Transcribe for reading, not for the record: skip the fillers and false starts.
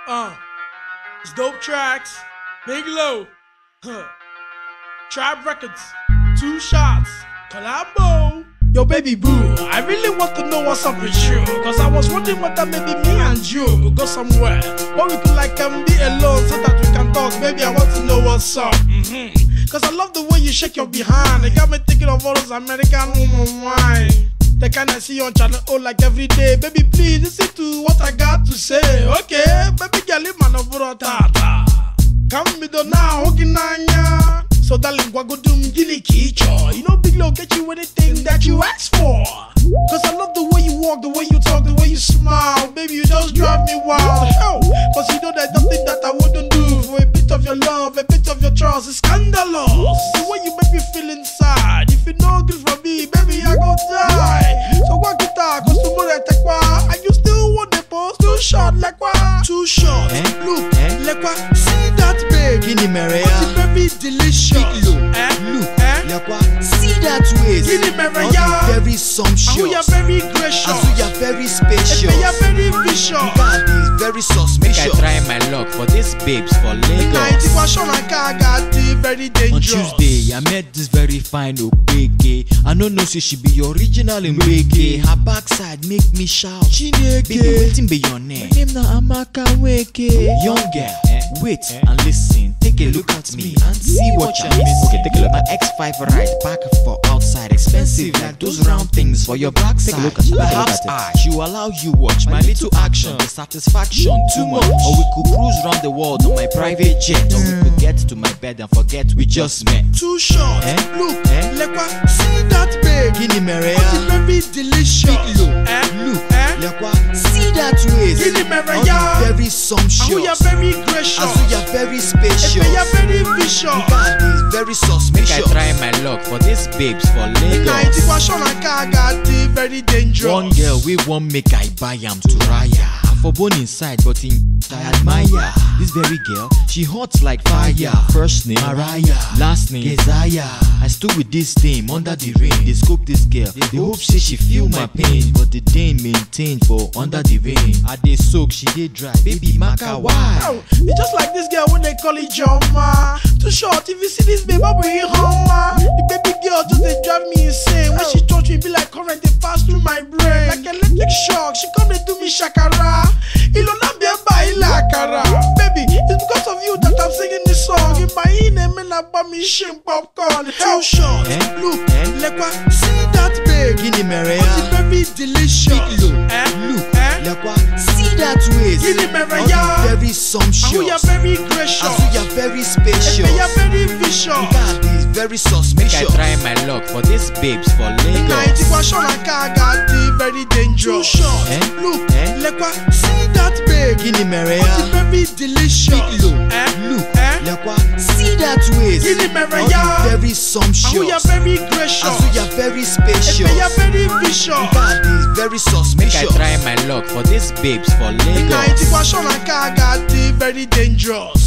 It's dope tracks, big low, Tribe Records, 2Shotz, collabo. Yo baby boo, I really want to know what's up with you, cause I was wondering whether maybe me and you could go somewhere where we could be alone so that we can talk. Baby, I want to know what's up. Cause I love the way you shake your behind. It got me thinking of all those American woman wine, the kind I see on channel O like every day. Baby, please listen to what I got to say. Okay, baby girl, leave my number tata. Come me do now, Okinanya. So darling, what go do gilly kicho. You know, big low get you anything that you ask for. Cause I love the way you walk, the way you talk, the way you smile. Baby, you just drive me wild. Hell, cause you know there's nothing that I wouldn't do for a bit of your love, a bit of your trust. It's scandalous the way you make me feel inside. If you know good for me, baby, I go die. So what guitar, cause tomorrow I take one. And you still want the post, 2Shotz like what? 2Shotz, look, like what? See that babe, Guinea Maria, it's very delicious. Look, like what? See that waist, Guinea Maria, very sumptuous. you are very gracious, you are very spacious, you are very vicious. God is very suspicious. I try my luck for these babes for Lagos. Very dangerous. On Tuesday, I met this very fine Obeke. I don't know say she be original in reggae. Her backside make me shout, Chineke. Baby, waiting be your name. My name na Amaka Weke. Young girl, wait and listen. Take a look at me and see what you miss. Okay, take a look. My X5 ride back for outside, expensive like those round things for your backside. Take a look at you. Perhaps I should allow you watch my little action, the satisfaction too much. Or we could cruise round the world on my private jet, or we could get to my bed and forget we just met. 2Shotz, look, like what? See that babe, Guinea Maria, it's very delicious. Look, like what? See that waist, Guinea Maria, very sumptuous. you are very gracious, you are very spacious, you are very vicious. God is very suspicious. I try my luck for these babes for Lagos. Very dangerous. One girl we won't make I buy am to Raya. For bone inside, but in I admire. This very girl, she hot like fire. First name Mariah, last name Keziah. I stood with this team under the rain. They scope this girl, they hope say she feel my pain, but the Dane maintain for under the rain. I dey soak, she dey dry. Baby, maka why? Oh, it's just like this girl when they call it Joma. 2Shotz, if you see this baby, I'll bring it home. The baby girl just they drive me insane. When she touch me, be like current, they pass through my brain like electric shock. She come they do me shakara. Baby, it's because of you that I'm singing this song. In my name, and I buy me shrimp popcorn. 2Shotz, look, like what? See that babe, Guinea Maria, it's very delicious. Look, like what? See that waist, Guinea Maria, very sumptuous. you are very gracious, you are very spacious, you are very vicious. God is very suspicious. I try my luck for these babes for Lagos. Very dangerous. 2Shotz, look, like what? See that babe, Guinea Maria, it's very delicious. Look, like what? See that waist, Guinea Maria, very sumptuous. you are very gracious, you are very spacious, you are very vicious. God is very suspicious. I try my luck for these babes for Lagos. Very dangerous.